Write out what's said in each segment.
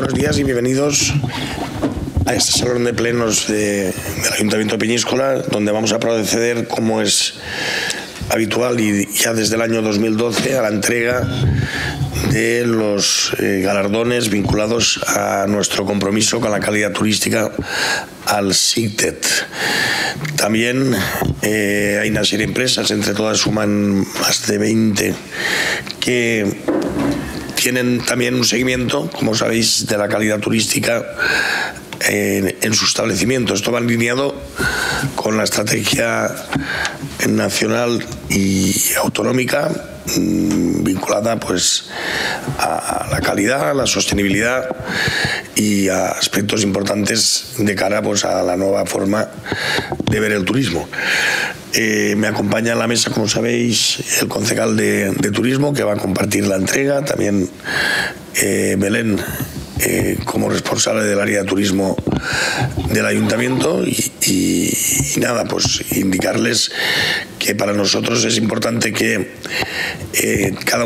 Buenos días y bienvenidos a este salón de plenos del Ayuntamiento de Peñíscola, donde vamos a proceder, como es habitual y ya desde el año 2012, a la entrega de los galardones vinculados a nuestro compromiso con la calidad turística al SICTET. También hay una serie de empresas, entre todas suman más de 20, que tienen también un seguimiento, como sabéis, de la calidad turística en su establecimiento. Esto va alineado con la estrategia nacional y autonómica vinculada pues a la calidad, a la sostenibilidad y a aspectos importantes de cara pues a la nueva forma de ver el turismo. Me acompaña en la mesa, como sabéis, el concejal de turismo, que va a compartir la entrega, también Belén, como responsable del área de turismo del ayuntamiento, y nada, pues indicarles que para nosotros es importante que cada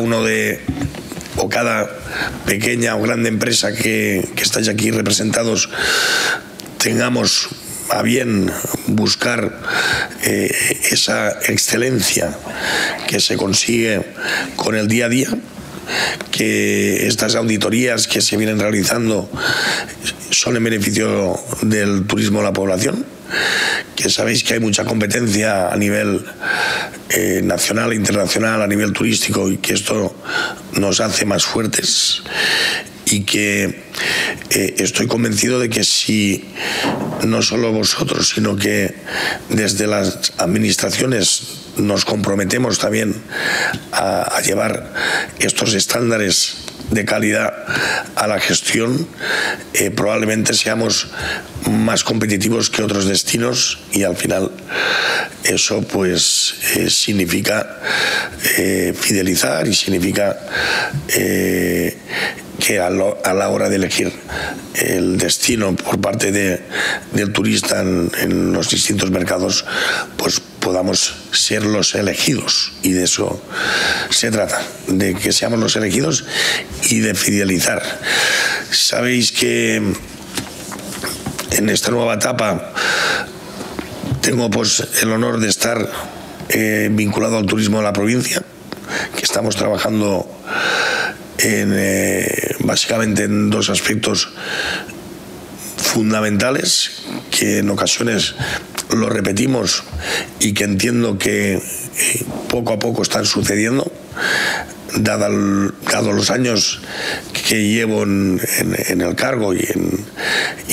pequeña o grande empresa que estáis aquí representados tengamos a bien buscar esa excelencia que se consigue con el día a día, que estas auditorías que se vienen realizando son en beneficio del turismo de la población, que sabéis que hay mucha competencia a nivel nacional e internacional, a nivel turístico, y que esto nos hace más fuertes, y que estoy convencido de que si no solo vosotros, sino que desde las administraciones nos comprometemos también a llevar estos estándares de calidad a la gestión, probablemente seamos más competitivos que otros destinos, y al final eso pues significa fidelizar, y significa que a la hora de elegir el destino por parte del turista en los distintos mercados, pues podamos ser los elegidos, y de eso se trata, de que seamos los elegidos y de fidelizar. Sabéis que en esta nueva etapa tengo pues el honor de estar vinculado al turismo de la provincia, que estamos trabajando básicamente en dos aspectos fundamentales, que en ocasiones lo repetimos y que entiendo que poco a poco están sucediendo, dado los años que llevo en el cargo y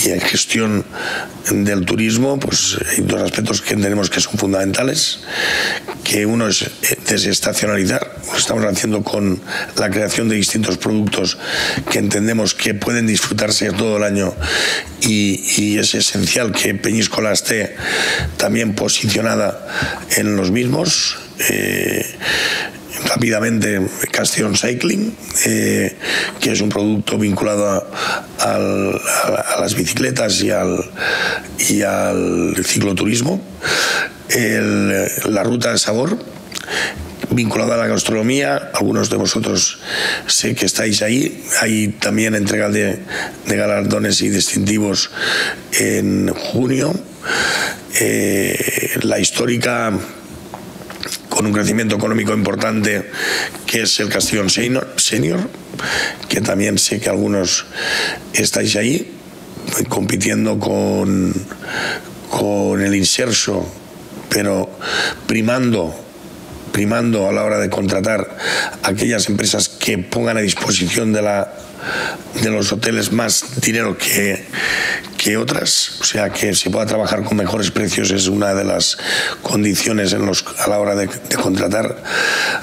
en gestión del turismo. Pues hay dos aspectos que entendemos que son fundamentales, que uno es desestacionalizar. Lo estamos haciendo con la creación de distintos productos que entendemos que pueden disfrutarse todo el año, y es esencial que Peñíscola esté también posicionada en los mismos. Rápidamente, Castellón Cycling, que es un producto vinculado a las bicicletas y al cicloturismo. La ruta de sabor, vinculada a la gastronomía. Algunos de vosotros sé que estáis ahí. Hay también entrega de galardones y distintivos en junio. La histórica, con un crecimiento económico importante, que es el Castellón Senior, que también sé que algunos estáis ahí, compitiendo con el Inserso, pero primando a la hora de contratar aquellas empresas que pongan a disposición de los hoteles más dinero que otras, o sea, que se pueda trabajar con mejores precios es una de las condiciones a la hora de contratar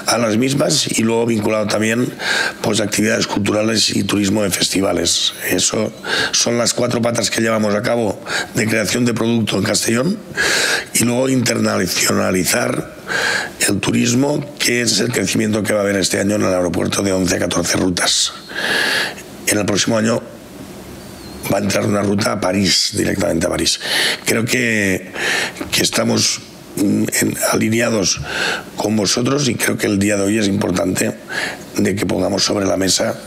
a las mismas. Y luego vinculado también pues actividades culturales y turismo de festivales. Eso son las cuatro patas que llevamos a cabo de creación de producto en Castellón, y luego internacionalizar el turismo, que es el crecimiento que va a haber este año en el aeropuerto de 11 a 14 rutas. En el próximo año va a entrar una ruta a París, directamente a París. Creo que estamos alineados con vosotros, y creo que el día de hoy es importante de que pongamos sobre la mesa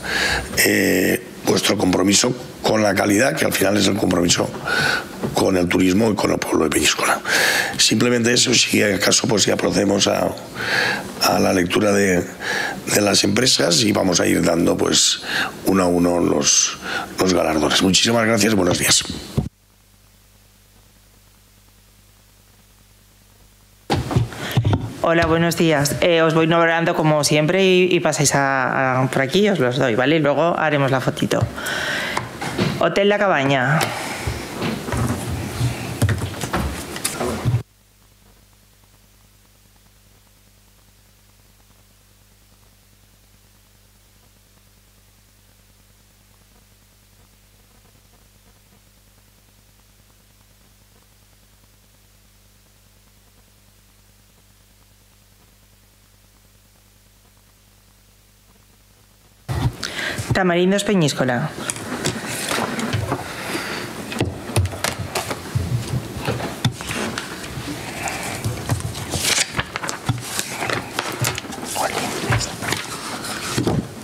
vuestro compromiso con la calidad, que al final es el compromiso con el turismo y con el pueblo de Peñíscola. Simplemente eso, si acaso pues ya procedemos a la lectura de las empresas y vamos a ir dando pues uno a uno los galardones. Muchísimas gracias, buenos días. Hola, buenos días. Os voy nombrando como siempre y pasáis por aquí, os los doy, ¿vale? Y luego haremos la fotito. Hotel La Cabaña. Tamarindos Peñíscola.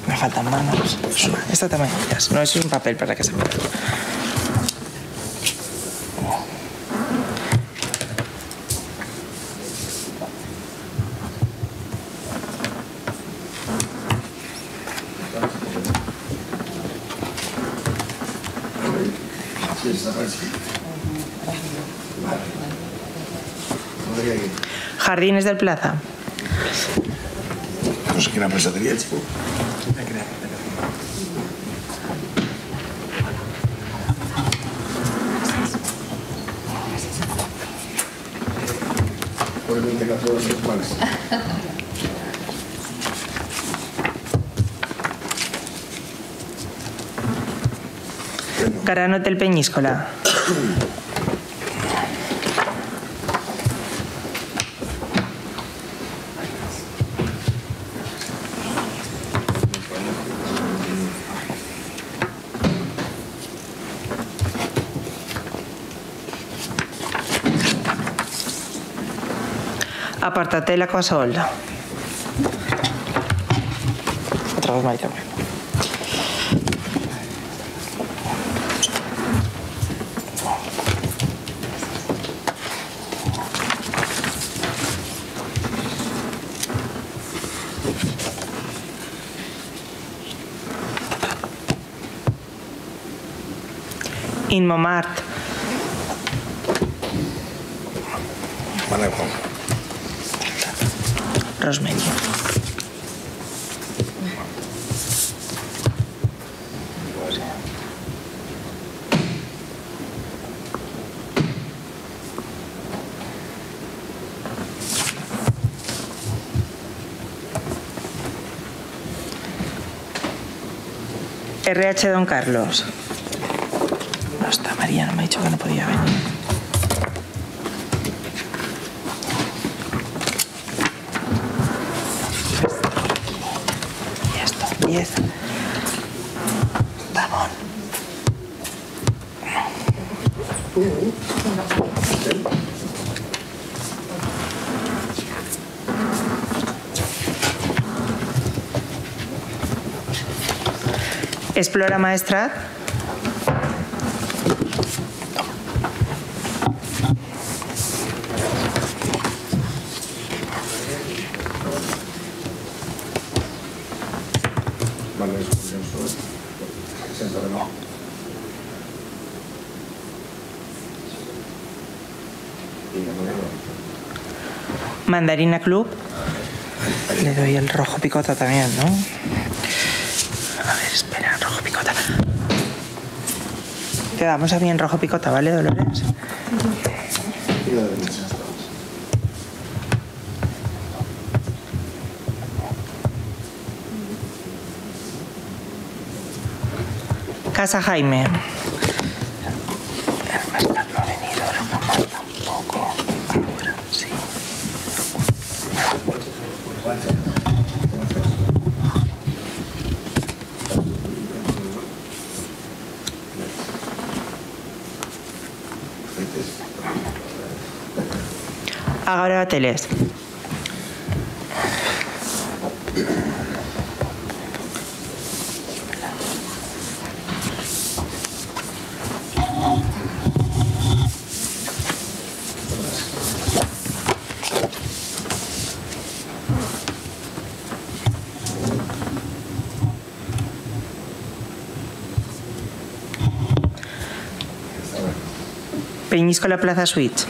Me faltan manos. Esta tamañitas. No, eso es un papel para que se vea. Jardines del Plaza. No sé qué empresa tenía, chico. Gran Hotel Peñíscola. Apártate la Coasol. Otra vez, Marita. Inmomart. Rosmedio. RH Don Carlos. No está, María, no me ha dicho que no podía venir. Y esto, y esto. Damón. Explora Maestrat. Mandarina Club. Le doy el rojo picota también, ¿no? A ver, espera, rojo picota. Te damos a mí en rojo picota, ¿vale, Dolores? Casa Jaime. Ahora hoteles. Peñíscola Plaza Suites.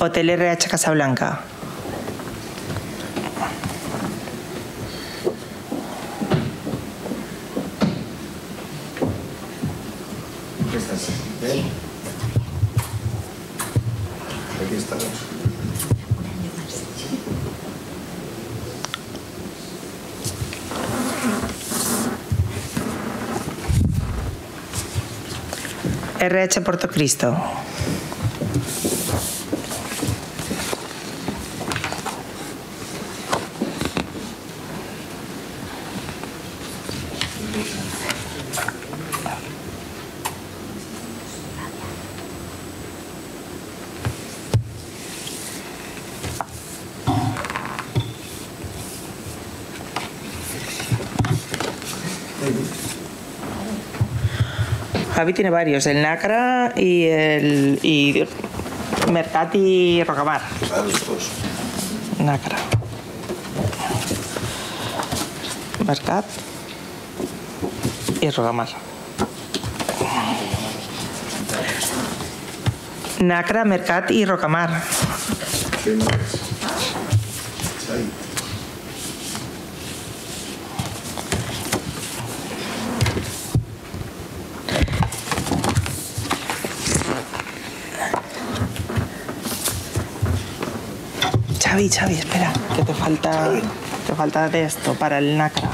Hotel RH Casablanca. Aquí estamos. RH Porto Cristo. Javi tiene varios, el Nacra y Mercat y Rocamar. Claro, los dos. Nacra. Mercat y Rocamar. Nacra, Mercat y Rocamar. ¿Qué más? Ahí. Xavi, espera, que te falta de esto para el Nacra.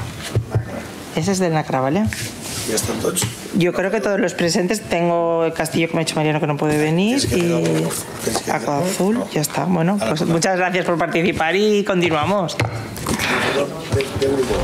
Ese es del Nacra, ¿vale? Ya están todos. Yo creo que todos los presentes, tengo el Castillo que me ha dicho Mariano que no puede venir y Aqua Azul, ya está. Bueno, pues muchas gracias por participar y continuamos. De grupo.